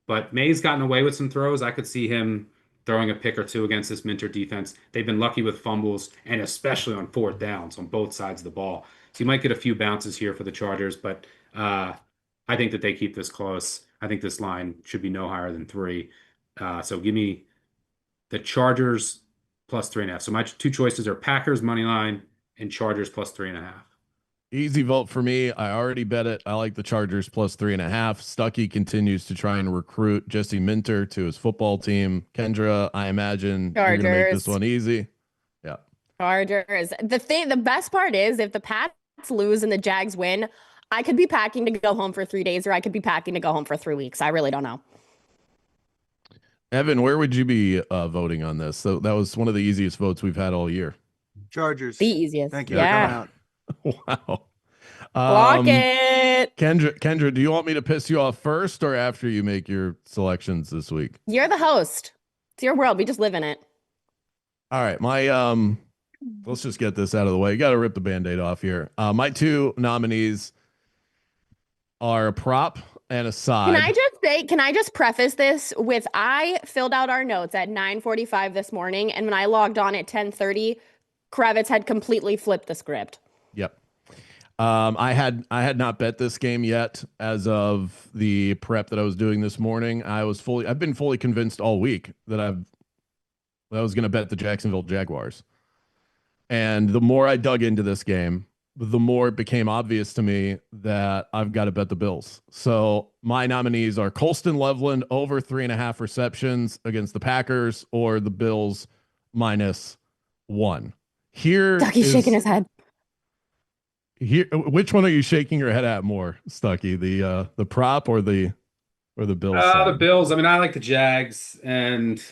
but May's gotten away with some throws. I could see him throwing a pick or two against this Minter defense. They've been lucky with fumbles, and especially on 4th downs on both sides of the ball. So you might get a few bounces here for the Chargers, but I think that they keep this close. I think this line should be no higher than 3. So give me the Chargers plus 3.5. So my 2 choices are Packers money line and Chargers plus 3.5. Easy vote for me. I already bet it. I like the Chargers plus 3.5. Stuckey continues to try and recruit Jesse Minter to his football team. Kendra, I imagine you're going to make this Chargers. one easy. Yeah. Chargers. The best part is if the Pats lose and the Jags win, I could be packing to go home for 3 days, or I could be packing to go home for 3 weeks. I really don't know. Evan, where would you be voting on this? So that was one of the easiest votes we've had all year. Chargers. The easiest. Thank you for coming out. Wow. Block it. Kendra, do you want me to piss you off first or after you make your selections this week? You're the host. It's your world. We just live in it. All right, let's just get this out of the way. You got to rip the Band-Aid off here. My two nominees are a prop and a side. Can I just preface this with I filled out our notes at 9:45 this morning, and when I logged on at 10:30, Kravitz had completely flipped the script. Yep. I had not bet this game yet as of the prep that I was doing this morning. I've been fully convinced all week that I was going to bet the Jacksonville Jaguars. And the more I dug into this game, the more it became obvious to me that I've got to bet the Bills. So my nominees are Colston Loveland over 3.5 receptions against the Packers, or the Bills -1. Stuckey's shaking his head. Here, which one are you shaking your head at more, Stuckey? The prop or the Bills? The Bills. I mean, I like the Jags, and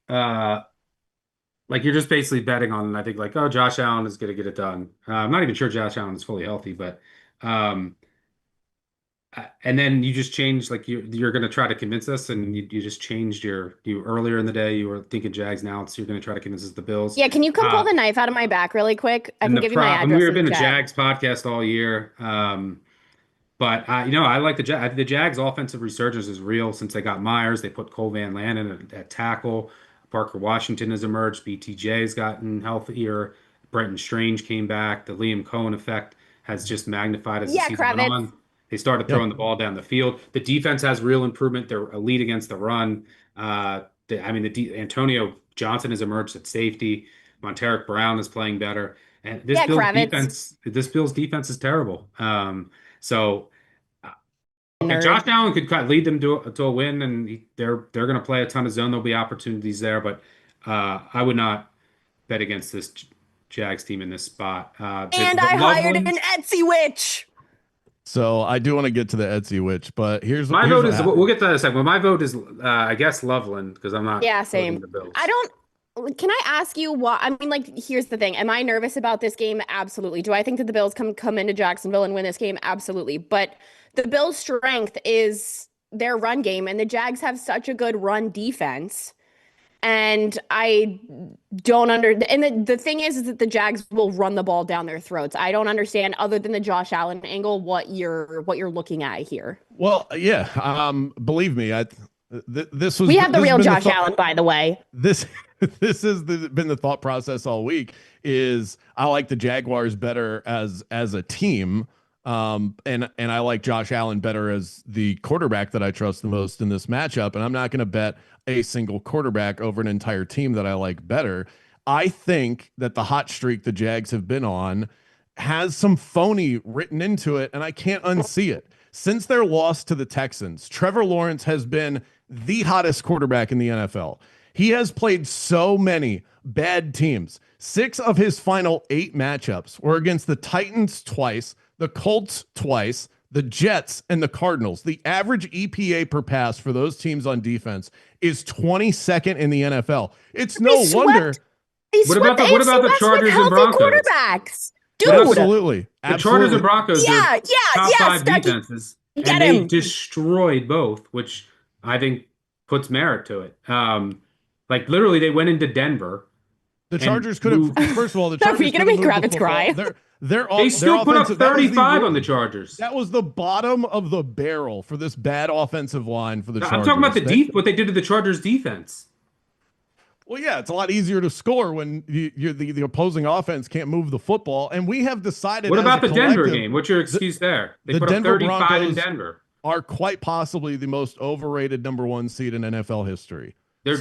like you're just basically betting on. I think like, oh, Josh Allen is going to get it done. I'm not even sure Josh Allen is fully healthy, but and then you just change, like you're going to try to convince us, and you just changed you earlier in the day you were thinking Jags, now it's you're going to try to convince us the Bills. Yeah, can you come pull the knife out of my back really quick? I can give you my address. We've been a Jags podcast all year. But I like the Jags. The Jags' offensive resurgence is real since they got Myers. They put Cole Van Lannon at tackle. Parker Washington has emerged. BTJ has gotten healthier. Brenton Strange came back. The Liam Cohen effect has just magnified as the season went on. They started throwing the ball down the field. The defense has real improvement. They're elite against the run. Antonio Johnson has emerged at safety. Monteric Brown is playing better. And this Bills defense is terrible. So Josh Allen could lead them to a win, and they're going to play a ton of zone. There'll be opportunities there, but I would not bet against this Jags team in this spot. And I hired an Etsy witch. So I do want to get to the Etsy witch, but here's my vote is. We'll get to that in a second. But my vote is, I guess, Loveland, because I'm not. Yeah, same. The Bills. Can I ask you why? I mean, like, here's the thing. Am I nervous about this game? Absolutely. Do I think that the Bills come into Jacksonville and win this game? Absolutely. But the Bills' strength is their run game, and the Jags have such a good run defense. And I don't and the thing is that the Jags will run the ball down their throats. I don't understand, other than the Josh Allen angle, what you're looking at here. Well, yeah. Believe me, we have the real Josh Allen, by the way. This has been the thought process all week. Is I like the Jaguars better as a team, and I like Josh Allen better as the quarterback that I trust the most in this matchup. And I'm not going to bet a single quarterback over an entire team that I like better. I think that the hot streak the Jags have been on has some phony written into it, and I can't unsee it. Since their loss to the Texans, Trevor Lawrence has been the hottest quarterback in the NFL. He has played so many bad teams. 6 of his final 8 matchups were against the Titans twice, the Colts twice, the Jets, and the Cardinals. The average EPA per pass for those teams on defense is 22nd in the NFL. It's no wonder. What about the Chargers and Broncos? Quarterbacks. Dude. Absolutely. The Chargers and Broncos are top 5 defenses. And they destroyed both, which I think puts merit to it. Like literally, they went into Denver. The Chargers could have. First of all, the Chargers. Are we gonna make Kravitz cry? They still put up 35 on the Chargers. That was the bottom of the barrel for this bad offensive line for the Chargers. I'm talking about what they did to the Chargers defense. Well, yeah, it's a lot easier to score when the opposing offense can't move the football. And we have decided. What about the Denver game? What's your excuse there? They put up 35 in Denver. Are quite possibly the most overrated number 1 seed in NFL history. Their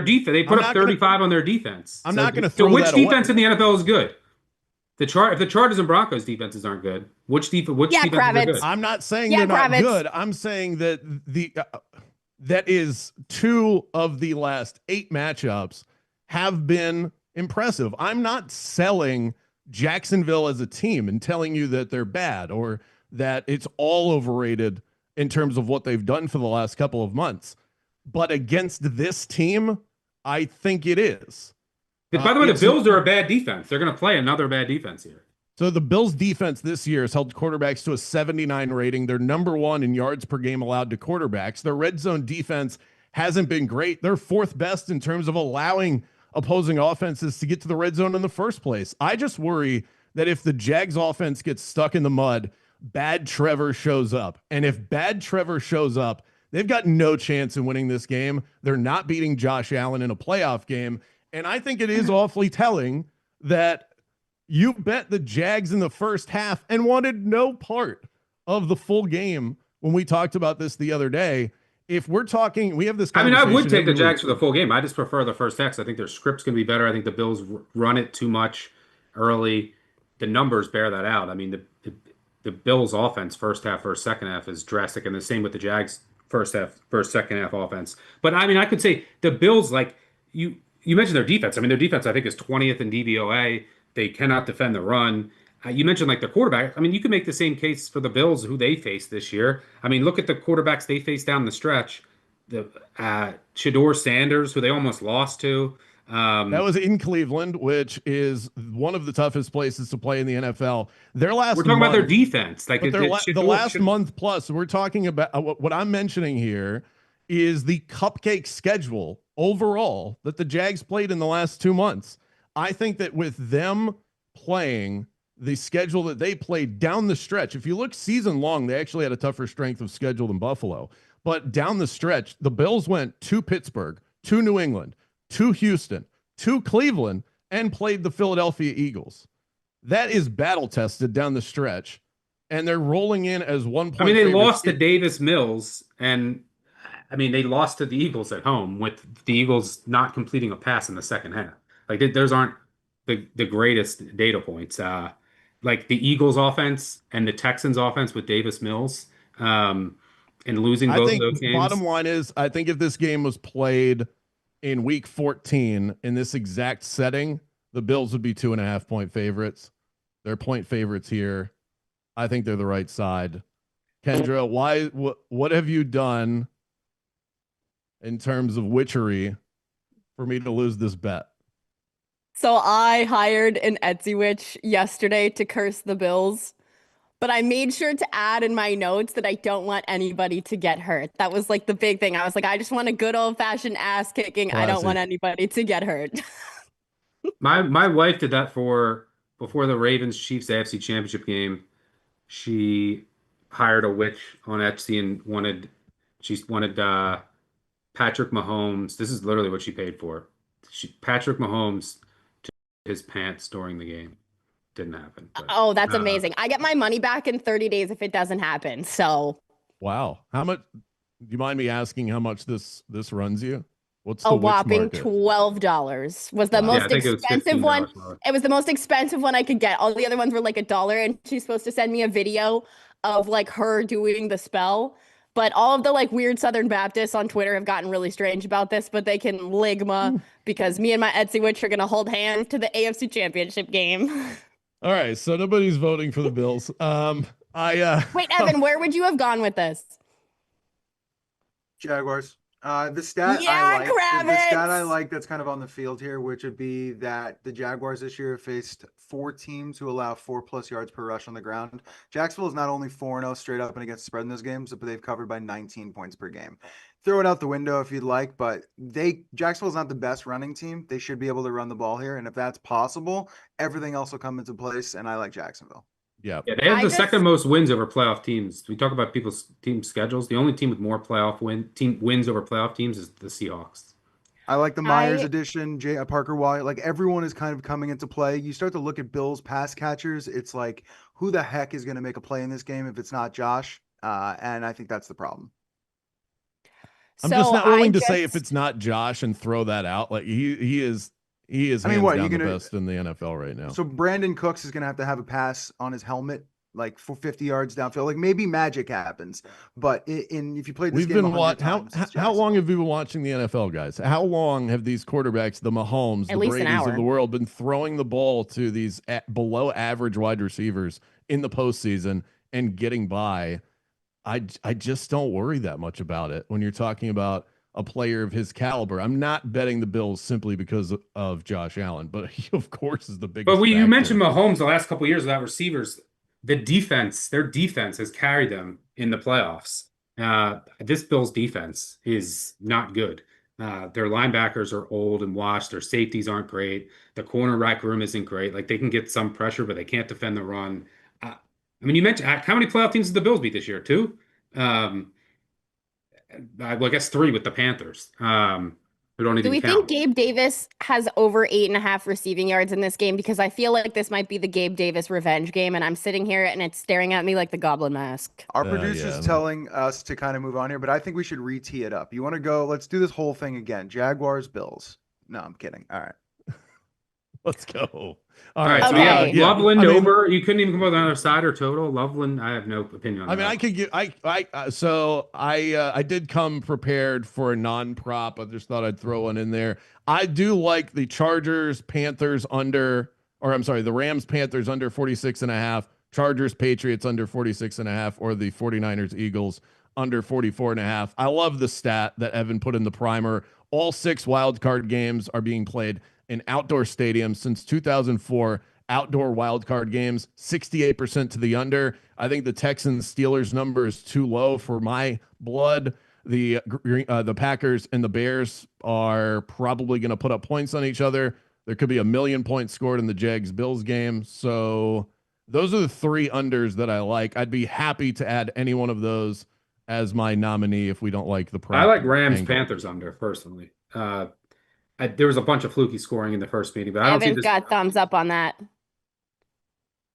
defense. They put up 35 on their defense. I'm not going to throw which that defense away. in the NFL is good? If the Chargers and Broncos defenses aren't good, which Yeah, defenses are good? Kravitz. I'm not saying Yeah, they're not Kravitz. good. I'm saying that that is 2 of the last 8 matchups have been impressive. I'm not selling Jacksonville as a team and telling you that they're bad or that it's all overrated in terms of what they've done for the last couple of months. But against this team, I think it is. By the way, the It's Bills are a bad defense. They're going to play another bad defense here. So the Bills defense this year has held quarterbacks to a 79 rating. They're number 1 in yards per game allowed to quarterbacks. Their red zone defense hasn't been great. They're 4th best in terms of allowing opposing offenses to get to the red zone in the first place. I just worry that if the Jags offense gets stuck in the mud, bad Trevor shows up. And if bad Trevor shows up, they've got no chance in winning this game. They're not beating Josh Allen in a playoff game. And I think it is awfully telling that you bet the Jags in the first half and wanted no part of the full game when we talked about this the other day. If we're talking, we have this I mean, I conversation would take the every Jags week. for the full game. I just prefer the first half. I think their script's going to be better. I think the Bills run it too much early. The numbers bear that out. I mean, the Bills' offense, first half, first second half, is drastic, and the same with the Jags' first half, first second half offense. But I mean, I could say the Bills, like you mentioned their defense. I mean, their defense, I think, is 20th in DVOA. They cannot defend the run. You mentioned like the quarterback. I mean, you could make the same case for the Bills, who they faced this year. I mean, look at the quarterbacks they faced down the stretch. The Shador Sanders, who they almost lost to. That was in Cleveland, which is one of the toughest places to play in the NFL. Their last We're talking about their month, defense. Like but the last month plus, we're talking about what I'm mentioning here is the cupcake schedule overall that the Jags played in the last 2 months. I think that with them playing the schedule that they played down the stretch, if you look season long, they actually had a tougher strength of schedule than Buffalo. But down the stretch, the Bills went to Pittsburgh, to New England, to Houston, to Cleveland, and played the Philadelphia Eagles. That is battle tested down the stretch, and they're rolling in as 1 point. I mean, they favorites. lost to Davis Mills, and I mean, they lost to the Eagles at home with the Eagles not completing a pass in the second half. Like, those aren't the greatest data points. Like the Eagles offense and the Texans offense with Davis Mills, and losing both of those games. Bottom line is, I think if this game was played in week 14 in this exact setting, the Bills would be 2.5 point favorites. They're point favorites here. I think they're the right side. Kendra, what have you done in terms of witchery for me to lose this bet? So I hired an Etsy witch yesterday to curse the Bills, but I made sure to add in my notes that I don't want anybody to get hurt. That was like the big thing. I was like, I just want a good old fashioned ass kicking. Classic. I don't want anybody to get hurt. My wife did that before the Ravens Chiefs AFC Championship game. She hired a witch on Etsy and wanted Patrick Mahomes. This is literally what she paid for. Patrick Mahomes to his pants during the game. Didn't happen. But, oh, that's amazing. I get my money back in 30 days if it doesn't happen. So wow. How much, do you mind me asking how much this runs you? What's the a whopping market? $12 was the most expensive one. It was the most expensive one I could get. All the other ones were like $1, and she's supposed to send me a video of like her doing the spell. But all of the like weird Southern Baptists on Twitter have gotten really strange about this, but they can ligma because me and my Etsy witch are going to hold hands to the AFC Championship game. All right, so nobody's voting for the Bills. Wait, Evan, where would you have gone with this? Jaguars. The stat I like that's kind of on the field here, which would be that the Jaguars this year have faced 4 teams who allow 4+ yards per rush on the ground. Jacksonville is not only 4-0 straight up and against spread in those games, but they've covered by 19 points per game. Throw it out the window if you'd like, but Jacksonville's not the best running team. They should be able to run the ball here, and if that's possible, everything else will come into place, and I like Jacksonville. Yeah, they have the second most wins over playoff teams. We talk about people's team schedules. The only team with more wins over playoff teams is the Seahawks. I like the Myers addition, Parker Wyatt. Like everyone is kind of coming into play. You start to look at Bills pass catchers. It's like, who the heck is going to make a play in this game if it's not Josh? And I think that's the problem. I'm just not willing to say if it's not Josh and throw that out. Like he is He is I mean, hands what you down the gonna? best in the NFL right now. So Brandon Cooks is gonna have a pass on his helmet, like for 50 yards downfield. Like maybe magic happens, but if you played this We've game been 100 how times, it's how long Jacksonville. have you been watching the NFL, guys? How long have these quarterbacks, the Mahomes, At the least an Brady's of hour. the world, been throwing the ball to these below average wide receivers in the postseason and getting by? I just don't worry that much about it when you're talking about a player of his caliber. I'm not betting the Bills simply because of Josh Allen, but he of course is the But biggest you mentioned factor. Mahomes the last couple of years without receivers. The defense, their defense has carried them in the playoffs. This Bills defense is not good. Their linebackers are old and washed. Their safeties aren't great. The cornerback room isn't great. Like they can get some pressure, but they can't defend the run. I mean, you mentioned how many playoff teams did the Bills beat this year? Two? Um, well, I guess three with the Panthers, who don't Do even we think count. Gabe Davis has over 8.5 receiving yards in this game? Because I feel like this might be the Gabe Davis revenge game, and I'm sitting here and it's staring at me like the Goblin Mask. Our Yeah, producer's no. telling us to kind of move on here, but I think we should re-tee it up. You want to go? Let's do this whole thing again. Jaguars, Bills. No, I'm kidding. All right. Let's go. All All right. right, so we have Okay. Yeah. Loveland I mean, over. You couldn't even come up with another side or total. Loveland, I have no opinion on I mean, that. I could get I did come prepared for a non-prop. I just thought I'd throw one in there. I do like the Chargers Panthers under, or I'm sorry, the Rams Panthers under 46.5, Chargers Patriots under 46.5, or the 49ers Eagles under 44.5. I love the stat that Evan put in the primer. All 6 wild card games are being played in outdoor stadiums since 2004. Outdoor wild card games, 68% to the under. I think the Texans Steelers number is too low for my blood. The Packers and the Bears are probably going to put up points on each other. There could be a million points scored in the Jags Bills game. So those are the 3 unders that I like. I'd be happy to add any one of those as my nominee if we don't like the I prop like Rams angle. Panthers under personally. There was a bunch of fluky scoring in the first meeting, but I don't see Evan's this. got thumbs up on that.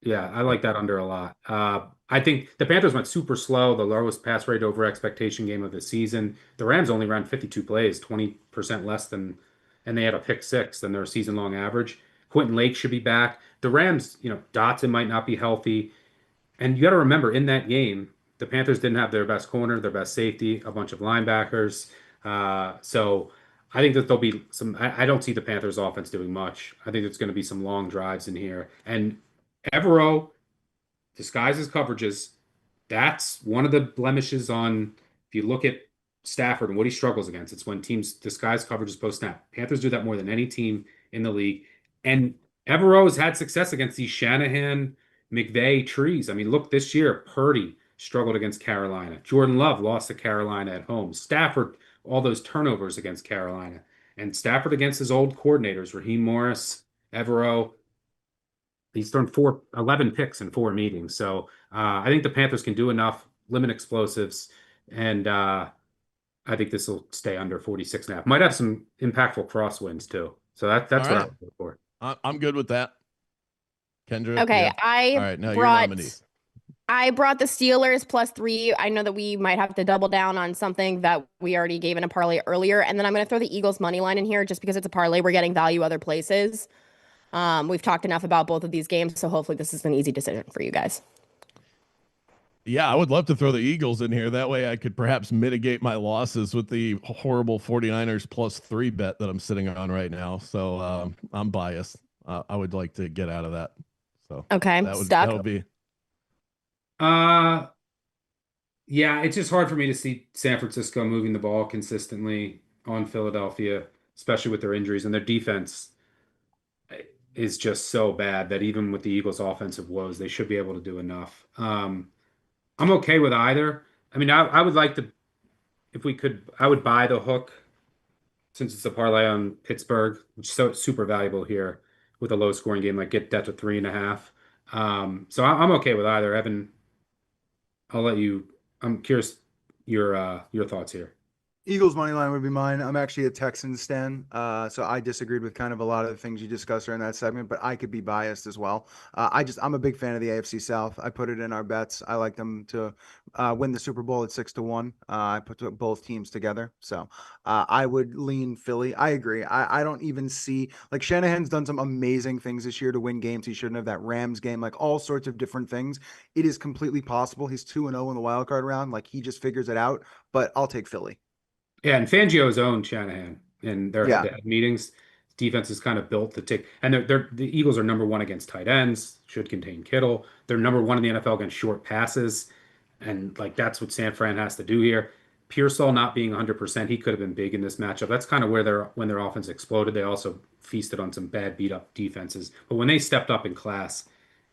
Yeah, I like that under a lot. I think the Panthers went super slow, the lowest pass rate over expectation game of the season. The Rams only ran 52 plays, 20% less than, and they had a pick six than their season long average. Quentin Lake should be back. The Rams, Dotson might not be healthy. And you got to remember in that game, the Panthers didn't have their best corner, their best safety, a bunch of linebackers. So I think that there'll be some. I don't see the Panthers offense doing much. I think there's going to be some long drives in here. And Evero disguises coverages. That's one of the blemishes on, if you look at Stafford and what he struggles against, it's when teams disguise coverages post snap. Panthers do that more than any team in the league. And Evero has had success against these Shanahan, McVay trees. I mean, look, this year, Purdy struggled against Carolina. Jordan Love lost to Carolina at home. Stafford, all those turnovers against Carolina. And Stafford against his old coordinators, Raheem Morris, Evero. He's thrown 11 picks in 4 meetings. So I think the Panthers can do enough, limit explosives, and I think this will stay under 46.5. Might have some impactful crosswinds too. So that's All what I right. would go for. I'm good with that. Kendra, Okay, yeah. All right, now your nominee. I brought the Steelers +3. I know that we might have to double down on something that we already gave in a parlay earlier, and then I'm going to throw the Eagles money line in here just because it's a parlay. We're getting value other places. We've talked enough about both of these games, so hopefully this is an easy decision for you guys. Yeah, I would love to throw the Eagles in here. That way I could perhaps mitigate my losses with the horrible 49ers +3 bet that I'm sitting on right now. So I'm biased. I would like to get out of that. So Okay, that'll be. Yeah, it's just hard for me to see San Francisco moving the ball consistently on Philadelphia, especially with their injuries, and their defense is just so bad that even with the Eagles' offensive woes, they should be able to do enough. I'm okay with either. I mean, I would like to, if we could, I would buy the hook since it's a parlay on Pittsburgh, which is so super valuable here with a low scoring game, like get that to 3.5. So I'm okay with either. Evan, I'll let you. I'm curious your thoughts here. Eagles money line would be mine. I'm actually a Texans stan, so I disagreed with kind of a lot of the things you discussed during that segment, but I could be biased as well. I'm a big fan of the AFC South. I put it in our bets. I like them to win the Super Bowl at 6-1. I put both teams together, so I would lean Philly. I agree. I don't even see like Shanahan's done some amazing things this year to win games. He shouldn't have that Rams game, like all sorts of different things. It is completely possible. He's 2-0 in the wild card round. Like he just figures it out. But I'll take Philly. Yeah, and Fangio's own Shanahan in their Yeah. head-to-head meetings. Defense is kind of built to take, and the Eagles are number one against tight ends, should contain Kittle. They're number one in the NFL against short passes, and like that's what San Fran has to do here. Pearsall not being 100%, he could have been big in this matchup. That's kind of where when their offense exploded. They also feasted on some bad beat up defenses, but when they stepped up in class,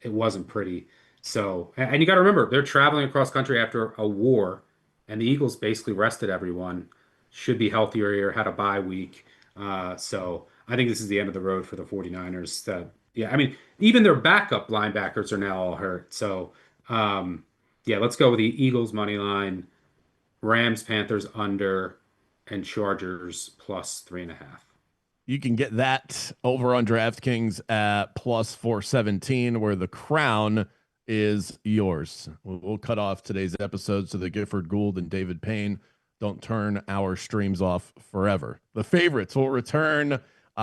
it wasn't pretty. So, and you got to remember, they're traveling across country after a war, and the Eagles basically rested everyone, should be healthier here, had a bye week. So I think this is the end of the road for the 49ers. Yeah, I mean, even their backup linebackers are now all hurt. So yeah, let's go with the Eagles money line, Rams, Panthers under, and Chargers plus 3.5. You can get that over on DraftKings at plus 417, where the crown is yours. We'll cut off today's episode so that Gifford Gould and David Payne don't turn our streams off forever. The favorites will return.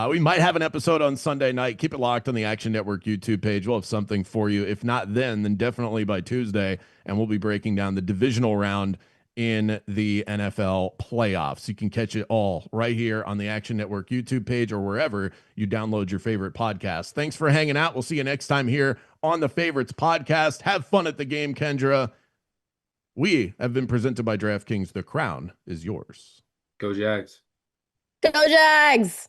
We might have an episode on Sunday night. Keep it locked on the Action Network YouTube page. We'll have something for you. If not then definitely by Tuesday. And we'll be breaking down the divisional round in the NFL playoffs. You can catch it all right here on the Action Network YouTube page or wherever you download your favorite podcast. Thanks for hanging out. We'll see you next time here on the Favorites Podcast. Have fun at the game, Kendra. We have been presented by DraftKings. The crown is yours. Go Jags. Go Jags!